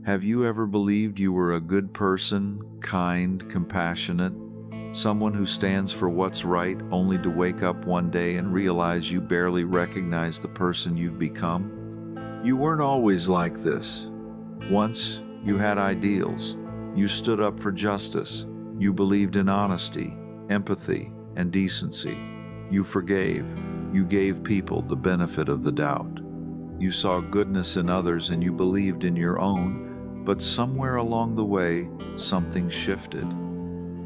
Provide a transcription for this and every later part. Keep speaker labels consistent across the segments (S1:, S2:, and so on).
S1: Have you ever believed you were a good person, kind, compassionate, someone who stands for what's right, only to wake up one day and realize you barely recognize the person you've become? You weren't always like this. Once, you had ideals. You stood up for justice. You believed in honesty, empathy, and decency. You forgave. You gave people the benefit of the doubt. You saw goodness in others and you believed in your own, but somewhere along the way, something shifted.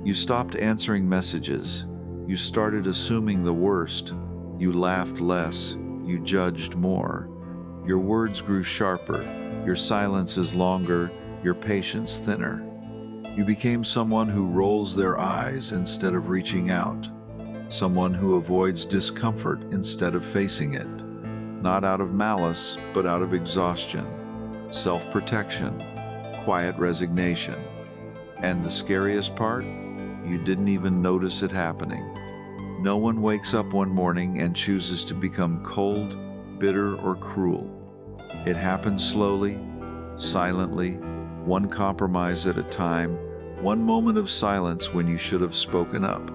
S1: You stopped answering messages. You started assuming the worst. You laughed less. You judged more. Your words grew sharper. Your silences longer. Your patience thinner. You became someone who rolls their eyes instead of reaching out. Someone who avoids discomfort instead of facing it. Not out of malice, but out of exhaustion, self-protection, quiet resignation. And the scariest part? You didn't even notice it happening. No one wakes up one morning and chooses to become cold, bitter, or cruel. It happens slowly, silently, one compromise at a time, one moment of silence when you should have spoken up.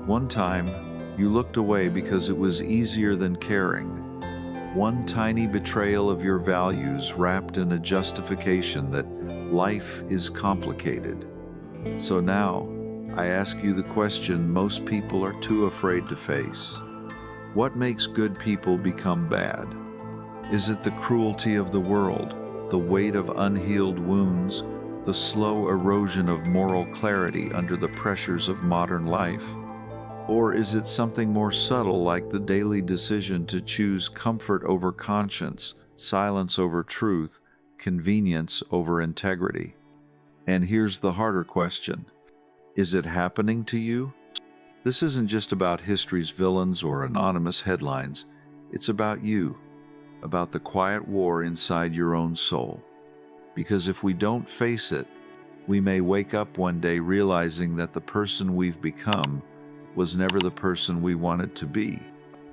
S1: One time, you looked away because it was easier than caring. One tiny betrayal of your values wrapped in a justification that life is complicated. So now, I ask you the question most people are too afraid to face. What makes good people become bad? Is it the cruelty of the world, the weight of unhealed wounds, the slow erosion of moral clarity under the pressures of modern life? Or is it something more subtle, like the daily decision to choose comfort over conscience, silence over truth, convenience over integrity? And here's the harder question. Is it happening to you? This isn't just about history's villains or anonymous headlines. It's about you, about the quiet war inside your own soul. Because if we don't face it, we may wake up one day realizing that the person we've become was never the person we wanted to be.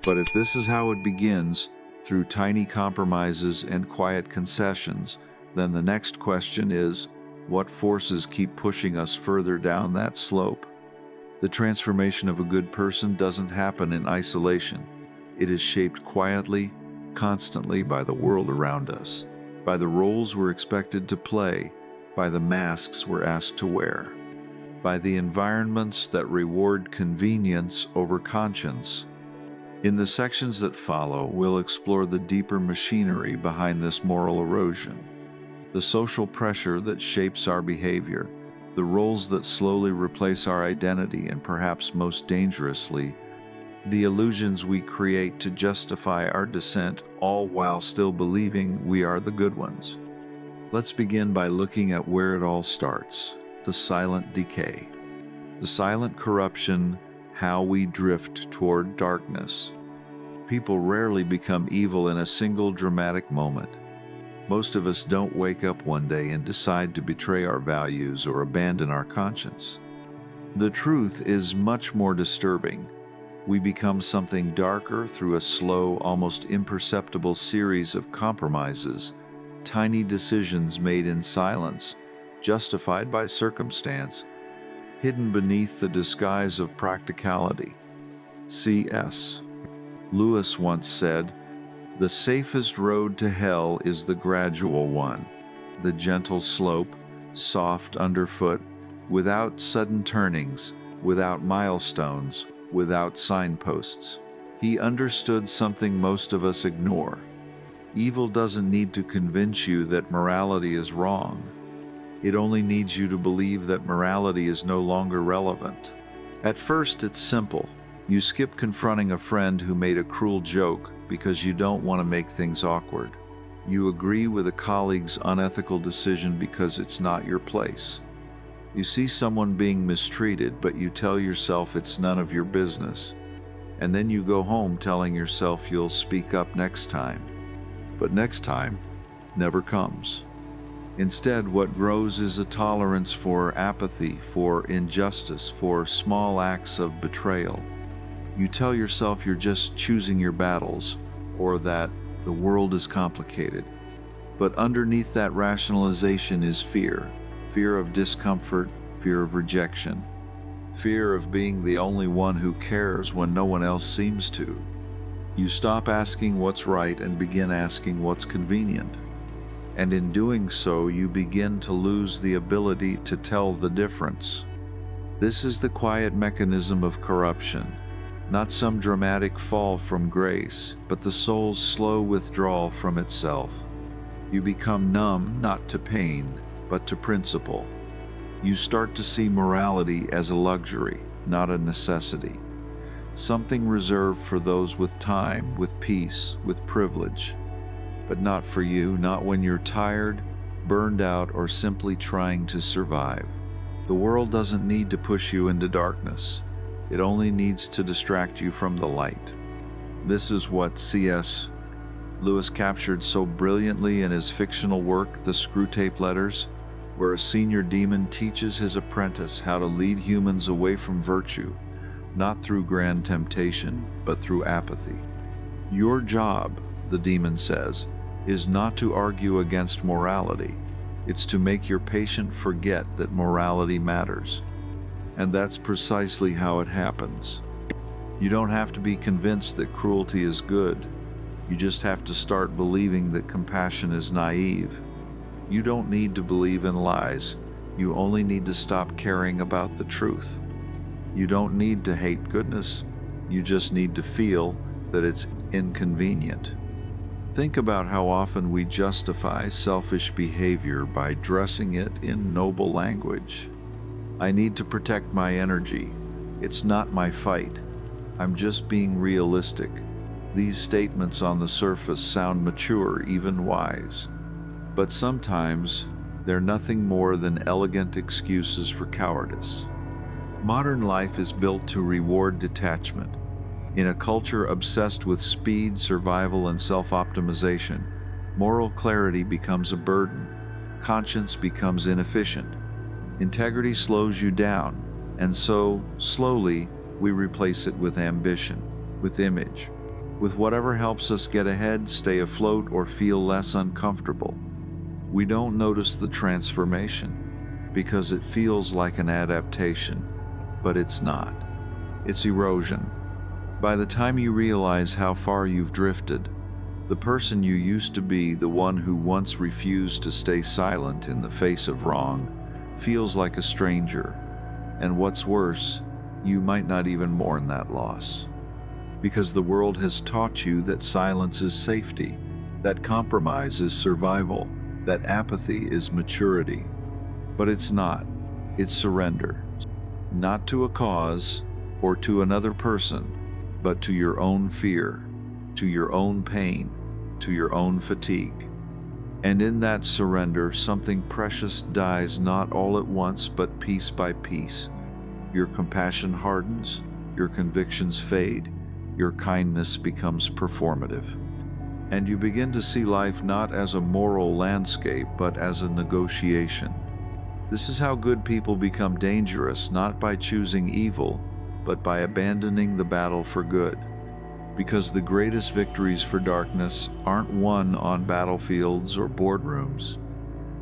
S1: But if this is how it begins, through tiny compromises and quiet concessions, then the next question is, what forces keep pushing us further down that slope? The transformation of a good person doesn't happen in isolation. It is shaped quietly, constantly by the world around us, by the roles we're expected to play, by the masks we're asked to wear, by the environments that reward convenience over conscience. In the sections that follow, we'll explore the deeper machinery behind this moral erosion, the social pressure that shapes our behavior, the roles that slowly replace our identity, and perhaps most dangerously, the illusions we create to justify our descent, all while still believing we are the good ones. Let's begin by looking at where it all starts, the silent decay, the silent corruption, how we drift toward darkness. People rarely become evil in a single dramatic moment. Most of us don't wake up one day and decide to betray our values or abandon our conscience. The truth is much more disturbing. We become something darker through a slow, almost imperceptible series of compromises, tiny decisions made in silence, justified by circumstance, hidden beneath the disguise of practicality. C.S. Lewis once said, "The safest road to hell is the gradual one, the gentle slope, soft underfoot, without sudden turnings, without milestones, without signposts." He understood something most of us ignore. Evil doesn't need to convince you that morality is wrong. It only needs you to believe that morality is no longer relevant. At first, it's simple. You skip confronting a friend who made a cruel joke because you don't want to make things awkward. You agree with a colleague's unethical decision because it's not your place. You see someone being mistreated, but you tell yourself it's none of your business. And then you go home telling yourself you'll speak up next time. But next time never comes. Instead, what grows is a tolerance for apathy, for injustice, for small acts of betrayal. You tell yourself you're just choosing your battles, or that the world is complicated. But underneath that rationalization is fear. Fear of discomfort, fear of rejection, fear of being the only one who cares when no one else seems to. You stop asking what's right and begin asking what's convenient. And in doing so, you begin to lose the ability to tell the difference. This is the quiet mechanism of corruption, not some dramatic fall from grace, but the soul's slow withdrawal from itself. You become numb not to pain, but to principle. You start to see morality as a luxury, not a necessity. Something reserved for those with time, with peace, with privilege. But not for you, not when you're tired, burned out, or simply trying to survive. The world doesn't need to push you into darkness. It only needs to distract you from the light. This is what C.S. Lewis captured so brilliantly in his fictional work, The Screwtape Letters, where a senior demon teaches his apprentice how to lead humans away from virtue, not through grand temptation, but through apathy. Your job, the demon says, is not to argue against morality. It's to make your patient forget that morality matters. And that's precisely how it happens. You don't have to be convinced that cruelty is good. You just have to start believing that compassion is naive. You don't need to believe in lies. You only need to stop caring about the truth. You don't need to hate goodness. You just need to feel that it's inconvenient. Think about how often we justify selfish behavior by dressing it in noble language. I need to protect my energy. It's not my fight. I'm just being realistic. These statements on the surface sound mature, even wise. But sometimes they're nothing more than elegant excuses for cowardice. Modern life is built to reward detachment. In a culture obsessed with speed, survival, and self-optimization, moral clarity becomes a burden. Conscience becomes inefficient. Integrity slows you down, and so, slowly, we replace it with ambition, with image, with whatever helps us get ahead, stay afloat, or feel less uncomfortable. We don't notice the transformation because it feels like an adaptation, but it's not. It's erosion. By the time you realize how far you've drifted, the person you used to be, the one who once refused to stay silent in the face of wrong, feels like a stranger. And what's worse, you might not even mourn that loss. Because the world has taught you that silence is safety, that compromise is survival, that apathy is maturity. But it's not. It's surrender. Not to a cause or to another person, but to your own fear, to your own pain, to your own fatigue. And in that surrender, something precious dies, not all at once, but piece by piece. Your compassion hardens, your convictions fade, your kindness becomes performative. And you begin to see life not as a moral landscape, but as a negotiation. This is how good people become dangerous, not by choosing evil, but by abandoning the battle for good. Because the greatest victories for darkness aren't won on battlefields or boardrooms.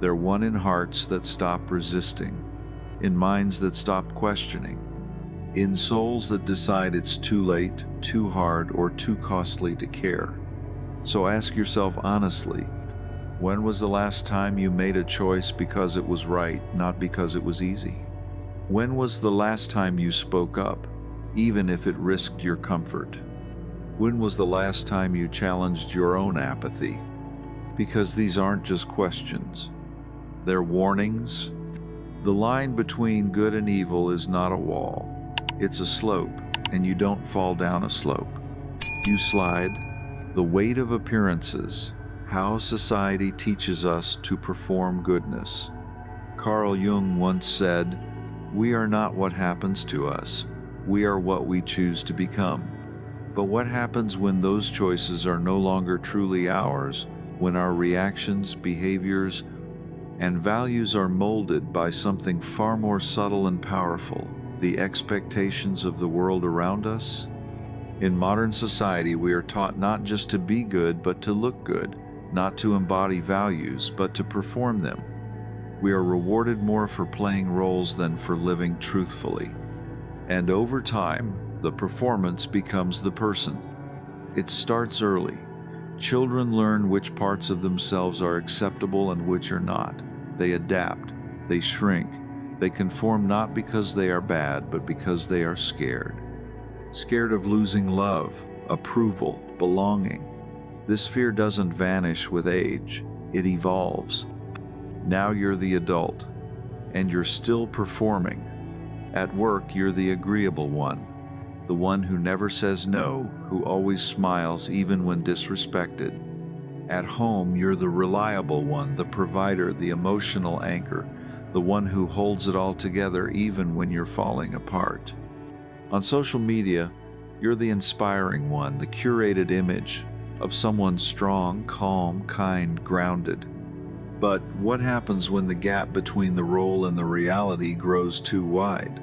S1: They're won in hearts that stop resisting, in minds that stop questioning, in souls that decide it's too late, too hard, or too costly to care. So ask yourself honestly, when was the last time you made a choice because it was right, not because it was easy? When was the last time you spoke up, even if it risked your comfort? When was the last time you challenged your own apathy? Because these aren't just questions. They're warnings. The line between good and evil is not a wall. It's a slope, and you don't fall down a slope. You slide. The weight of appearances, how society teaches us to perform goodness. Carl Jung once said, "We are not what happens to us. We are what we choose to become." But what happens when those choices are no longer truly ours, when our reactions, behaviors, and values are molded by something far more subtle and powerful, the expectations of the world around us? In modern society, we are taught not just to be good, but to look good, not to embody values, but to perform them. We are rewarded more for playing roles than for living truthfully. And over time, the performance becomes the person. It starts early. Children learn which parts of themselves are acceptable and which are not. They adapt, they shrink, they conform not because they are bad, but because they are scared. Scared of losing love, approval, belonging. This fear doesn't vanish with age, it evolves. Now you're the adult, and you're still performing. At work, you're the agreeable one, the one who never says no, who always smiles even when disrespected. At home, you're the reliable one, the provider, the emotional anchor, the one who holds it all together even when you're falling apart. On social media, you're the inspiring one, the curated image of someone strong, calm, kind, grounded. But what happens when the gap between the role and the reality grows too wide?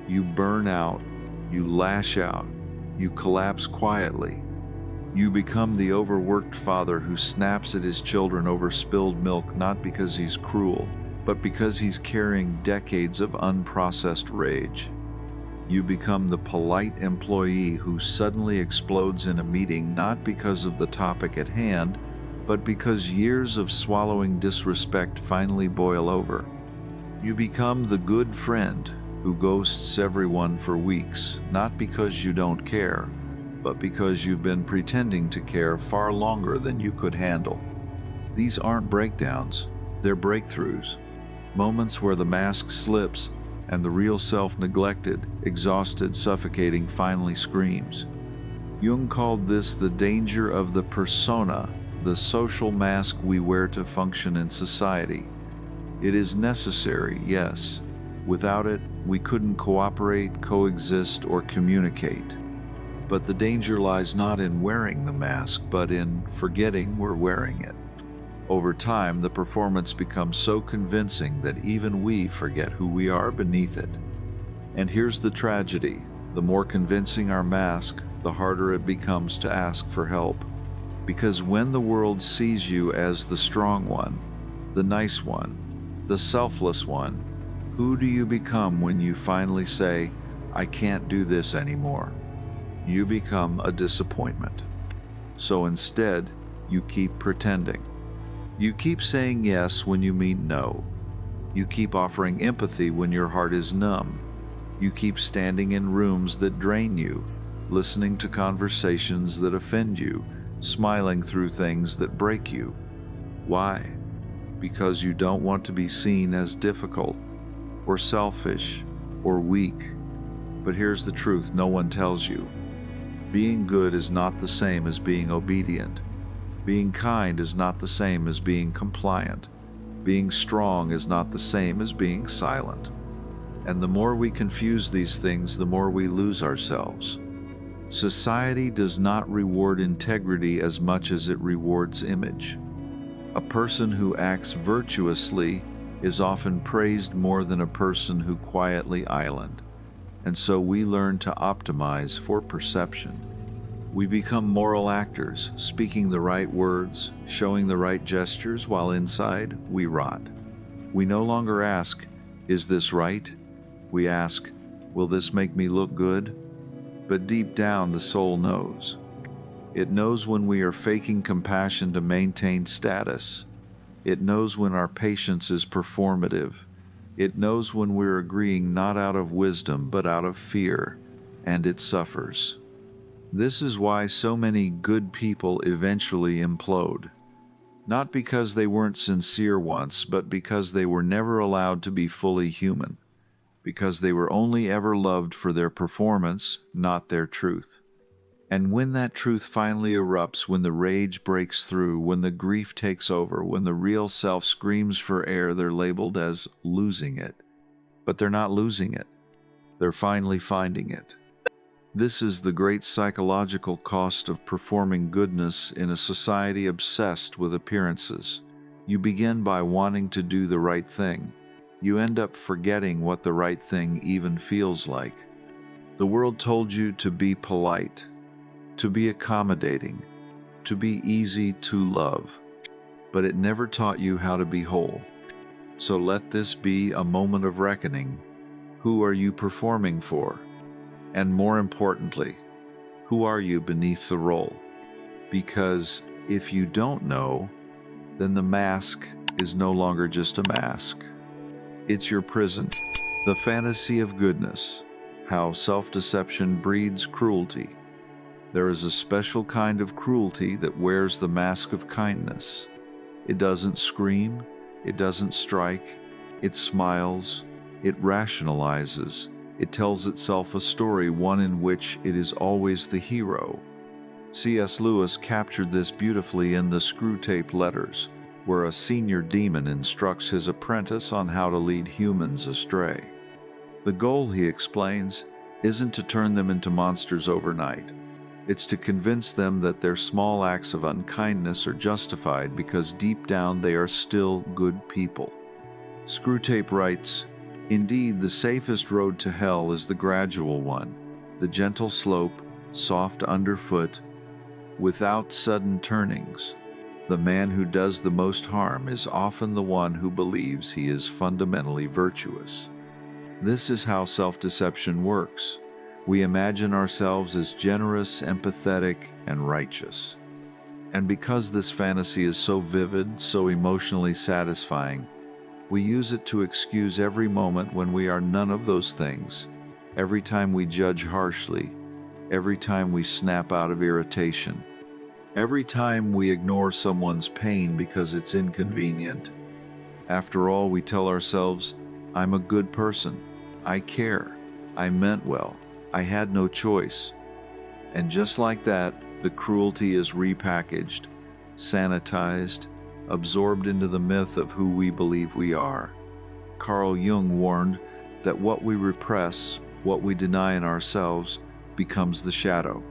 S1: You burn out, you lash out, you collapse quietly. You become the overworked father who snaps at his children over spilled milk, not because he's cruel, but because he's carrying decades of unprocessed rage. You become the polite employee who suddenly explodes in a meeting, not because of the topic at hand, but because years of swallowing disrespect finally boil over. You become the good friend who ghosts everyone for weeks, not because you don't care, but because you've been pretending to care far longer than you could handle. These aren't breakdowns, they're breakthroughs. Moments where the mask slips and the real self, neglected, exhausted, suffocating, finally screams. Jung called this the danger of the persona, the social mask we wear to function in society. It is necessary, yes. Without it, we couldn't cooperate, coexist, or communicate. But the danger lies not in wearing the mask, but in forgetting we're wearing it. Over time, the performance becomes so convincing that even we forget who we are beneath it. And here's the tragedy. The more convincing our mask, the harder it becomes to ask for help. Because when the world sees you as the strong one, the nice one, the selfless one, who do you become when you finally say, "I can't do this anymore"? You become a disappointment. So instead, you keep pretending. You keep saying yes when you mean no. You keep offering empathy when your heart is numb. You keep standing in rooms that drain you, listening to conversations that offend you, smiling through things that break you. Why? Because you don't want to be seen as difficult, or selfish, or weak. But here's the truth no one tells you. Being good is not the same as being obedient. Being kind is not the same as being compliant. Being strong is not the same as being silent. And the more we confuse these things, the more we lose ourselves. Society does not reward integrity as much as it rewards image. A person who acts virtuously is often praised more than a person who quietly island. And so we learn to optimize for perception. We become moral actors, speaking the right words, showing the right gestures, while inside we rot. We no longer ask, "Is this right?" We ask, "Will this make me look good?" But deep down, the soul knows. It knows when we are faking compassion to maintain status. It knows when our patience is performative. It knows when we're agreeing not out of wisdom, but out of fear, and it suffers. This is why so many good people eventually implode. Not because they weren't sincere once, but because they were never allowed to be fully human. Because they were only ever loved for their performance, not their truth. And when that truth finally erupts, when the rage breaks through, when the grief takes over, when the real self screams for air, they're labeled as losing it. But they're not losing it. They're finally finding it. This is the great psychological cost of performing goodness in a society obsessed with appearances. You begin by wanting to do the right thing. You end up forgetting what the right thing even feels like. The world told you to be polite, to be accommodating, to be easy to love. but it never taught you how to be whole. So let this be a moment of reckoning. Who are you performing for? And more importantly, who are you beneath the role? Because if you don't know, then the mask is no longer just a mask. It's your prison. The fantasy of goodness, how self-deception breeds cruelty. There is a special kind of cruelty that wears the mask of kindness. It doesn't scream, it doesn't strike, it smiles, it rationalizes, it tells itself a story, one in which it is always the hero. C.S. Lewis captured this beautifully in the Screwtape Letters, where a senior demon instructs his apprentice on how to lead humans astray. The goal, he explains, isn't to turn them into monsters overnight. It's to convince them that their small acts of unkindness are justified because deep down they are still good people. Screwtape writes, "Indeed, the safest road to hell is the gradual one, the gentle slope, soft underfoot, without sudden turnings. The man who does the most harm is often the one who believes he is fundamentally virtuous." This is how self-deception works. We imagine ourselves as generous, empathetic, and righteous. And because this fantasy is so vivid, so emotionally satisfying, we use it to excuse every moment when we are none of those things, every time we judge harshly, every time we snap out of irritation, every time we ignore someone's pain because it's inconvenient. After all, we tell ourselves, "I'm a good person. I care. I meant well. I had no choice." And just like that, the cruelty is repackaged, sanitized, absorbed into the myth of who we believe we are. Carl Jung warned that what we repress, what we deny in ourselves, becomes the shadow.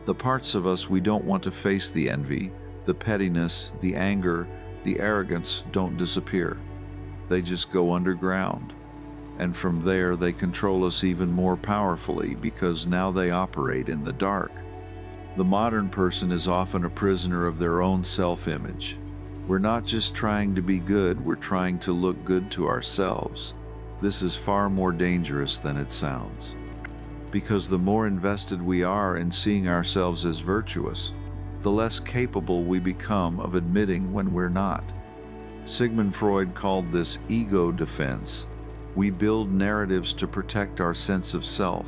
S1: The parts of us we don't want to face, the envy, the pettiness, the anger, the arrogance, don't disappear. They just go underground. And from there they control us even more powerfully because now they operate in the dark. The modern person is often a prisoner of their own self-image. We're not just trying to be good, we're trying to look good to ourselves. This is far more dangerous than it sounds. Because the more invested we are in seeing ourselves as virtuous, the less capable we become of admitting when we're not. Sigmund Freud called this ego defense. We build narratives to protect our sense of self.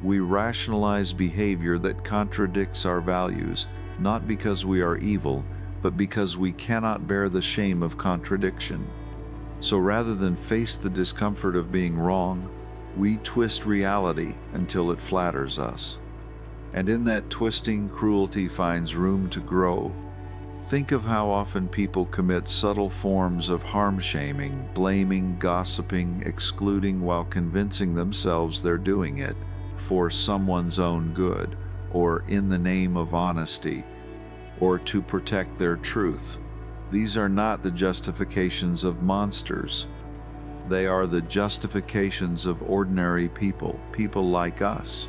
S1: We rationalize behavior that contradicts our values, not because we are evil, but because we cannot bear the shame of contradiction. So rather than face the discomfort of being wrong, we twist reality until it flatters us. And in that twisting, cruelty finds room to grow. Think of how often people commit subtle forms of harm-shaming, blaming, gossiping, excluding while convincing themselves they're doing it for someone's own good, or in the name of honesty, or to protect their truth. These are not the justifications of monsters. They are the justifications of ordinary people, people like us.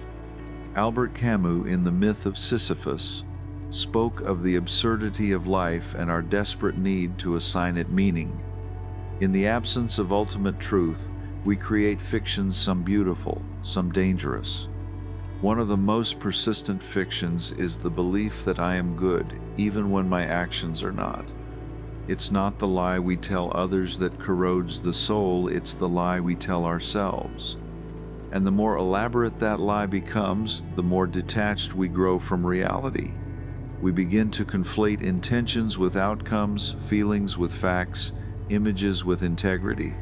S1: Albert Camus, in The Myth of Sisyphus, spoke of the absurdity of life and our desperate need to assign it meaning. In the absence of ultimate truth, we create fictions, some beautiful, some dangerous. One of the most persistent fictions is the belief that I am good, even when my actions are not. It's not the lie we tell others that corrodes the soul, it's the lie we tell ourselves. And the more elaborate that lie becomes, the more detached we grow from reality. We begin to conflate intentions with outcomes, feelings with facts, images with integrity.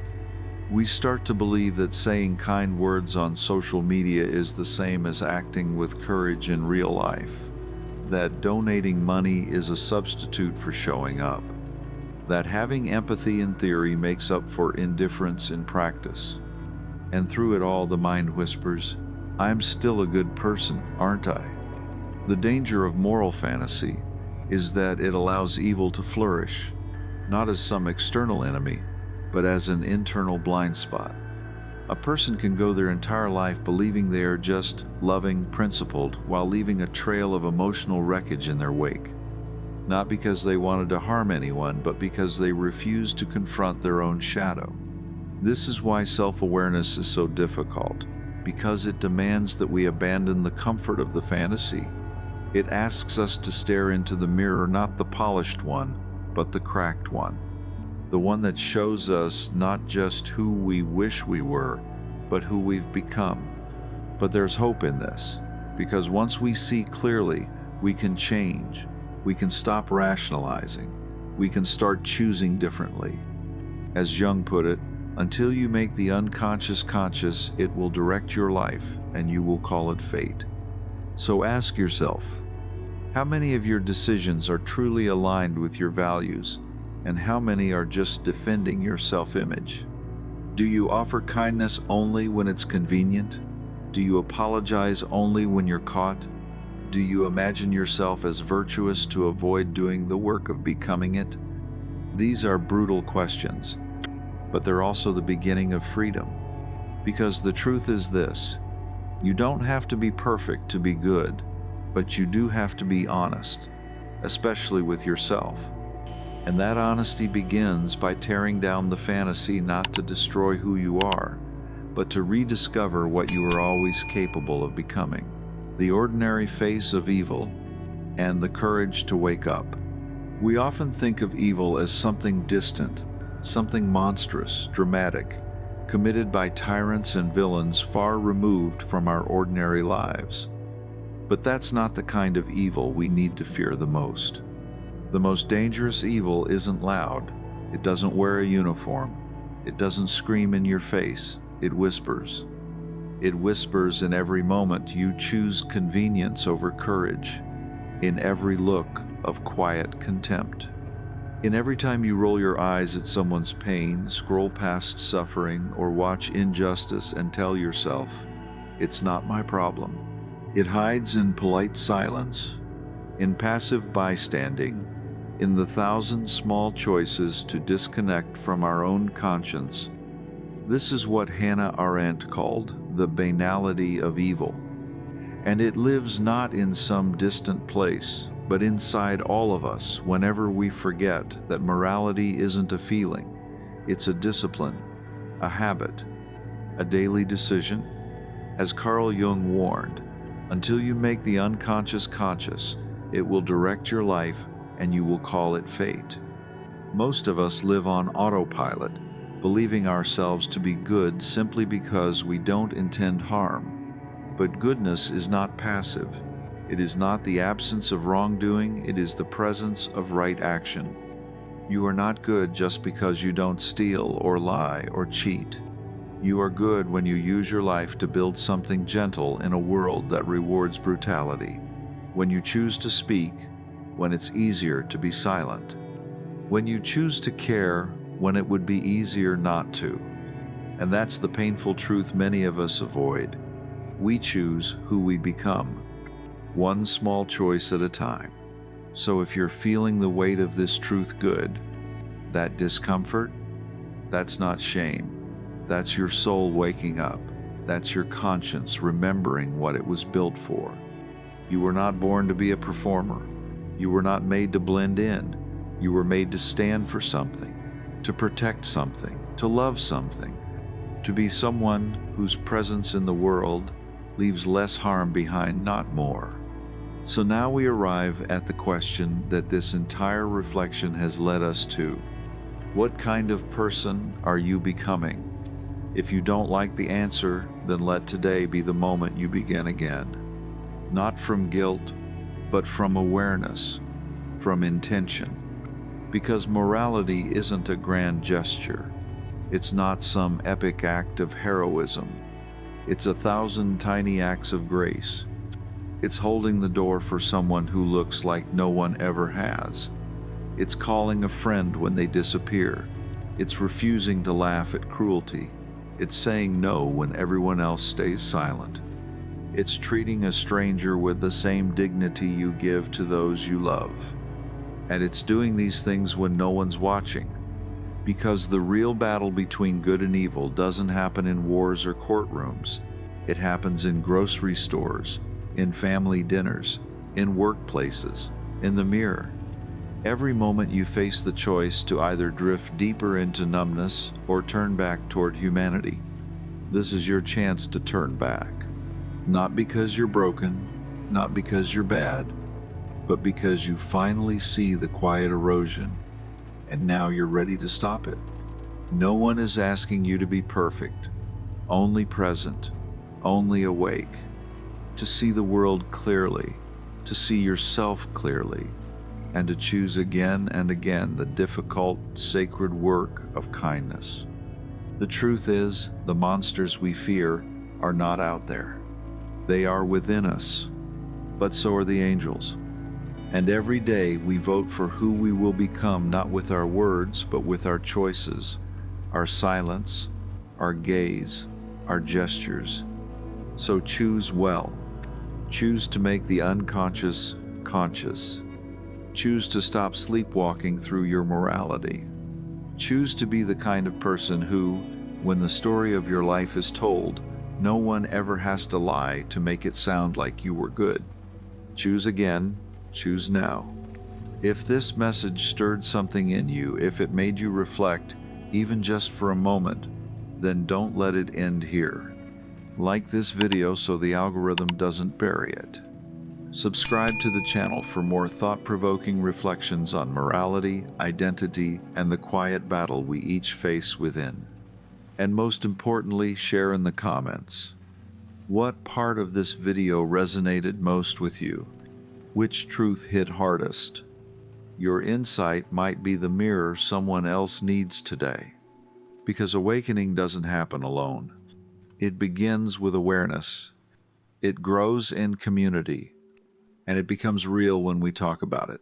S1: We start to believe that saying kind words on social media is the same as acting with courage in real life, that donating money is a substitute for showing up, that having empathy in theory makes up for indifference in practice. And through it all, the mind whispers, "I'm still a good person, aren't I?" The danger of moral fantasy is that it allows evil to flourish, not as some external enemy, but as an internal blind spot. A person can go their entire life believing they are just loving, principled, while leaving a trail of emotional wreckage in their wake. not because they wanted to harm anyone, but because they refused to confront their own shadow. This is why self-awareness is so difficult, because it demands that we abandon the comfort of the fantasy. It asks us to stare into the mirror, not the polished one, but the cracked one. The one that shows us not just who we wish we were, but who we've become. But there's hope in this, because once we see clearly, we can change. We can stop rationalizing. We can start choosing differently. As Jung put it, until you make the unconscious conscious, it will direct your life, and you will call it fate. So ask yourself, how many of your decisions are truly aligned with your values, and how many are just defending your self-image? Do you offer kindness only when it's convenient? Do you apologize only when you're caught? Do you imagine yourself as virtuous to avoid doing the work of becoming it? These are brutal questions, but they're also the beginning of freedom. Because the truth is this: you don't have to be perfect to be good, but you do have to be honest, especially with yourself. And that honesty begins by tearing down the fantasy, not to destroy who you are, but to rediscover what you are always capable of becoming. The ordinary face of evil and the courage to wake up. We often think of evil as something distant, something monstrous, dramatic, committed by tyrants and villains far removed from our ordinary lives. But that's not the kind of evil we need to fear the most. The most dangerous evil isn't loud. It doesn't wear a uniform. It doesn't scream in your face. It whispers. It whispers in every moment you choose convenience over courage, in every look of quiet contempt, in every time you roll your eyes at someone's pain, scroll past suffering, or watch injustice and tell yourself, "It's not my problem." It hides in polite silence, in passive bystanding, in the thousand small choices to disconnect from our own conscience. This is what Hannah Arendt called the banality of evil. And it lives not in some distant place, but inside all of us whenever we forget that morality isn't a feeling, it's a discipline, a habit, a daily decision. As Carl Jung warned, until you make the unconscious conscious, it will direct your life and you will call it fate. Most of us live on autopilot, believing ourselves to be good simply because we don't intend harm. But goodness is not passive. It is not the absence of wrongdoing, it is the presence of right action. You are not good just because you don't steal or lie or cheat. You are good when you use your life to build something gentle in a world that rewards brutality. When you choose to speak, when it's easier to be silent. When you choose to care, when it would be easier not to. And that's the painful truth many of us avoid. We choose who we become, one small choice at a time. So if you're feeling the weight of this truth good, that discomfort, that's not shame. That's your soul waking up. That's your conscience remembering what it was built for. You were not born to be a performer. You were not made to blend in. You were made to stand for something, to protect something, to love something, to be someone whose presence in the world leaves less harm behind, not more. So now we arrive at the question that this entire reflection has led us to. What kind of person are you becoming? If you don't like the answer, then let today be the moment you begin again. Not from guilt, but from awareness, from intention. Because morality isn't a grand gesture. It's not some epic act of heroism. It's 1,000 tiny acts of grace. It's holding the door for someone who looks like no one ever has. It's calling a friend when they disappear. It's refusing to laugh at cruelty. It's saying no when everyone else stays silent. It's treating a stranger with the same dignity you give to those you love. And it's doing these things when no one's watching. Because the real battle between good and evil doesn't happen in wars or courtrooms. It happens in grocery stores, in family dinners, in workplaces, in the mirror. Every moment you face the choice to either drift deeper into numbness or turn back toward humanity. This is your chance to turn back. Not because you're broken, not because you're bad, but because you finally see the quiet erosion, and now you're ready to stop it. No one is asking you to be perfect, only present, only awake, to see the world clearly, to see yourself clearly, and to choose again and again the difficult, sacred work of kindness. The truth is, the monsters we fear are not out there. They are within us, but so are the angels. And every day we vote for who we will become, not with our words, but with our choices, our silence, our gaze, our gestures. So choose well. Choose to make the unconscious conscious. Choose to stop sleepwalking through your morality. Choose to be the kind of person who, when the story of your life is told, no one ever has to lie to make it sound like you were good. Choose again, choose now. If this message stirred something in you, if it made you reflect, even just for a moment, then don't let it end here. Like this video so the algorithm doesn't bury it. Subscribe to the channel for more thought-provoking reflections on morality, identity, and the quiet battle we each face within. And most importantly, share in the comments. What part of this video resonated most with you? Which truth hit hardest? Your insight might be the mirror someone else needs today. Because awakening doesn't happen alone. It begins with awareness. It grows in community. And it becomes real when we talk about it.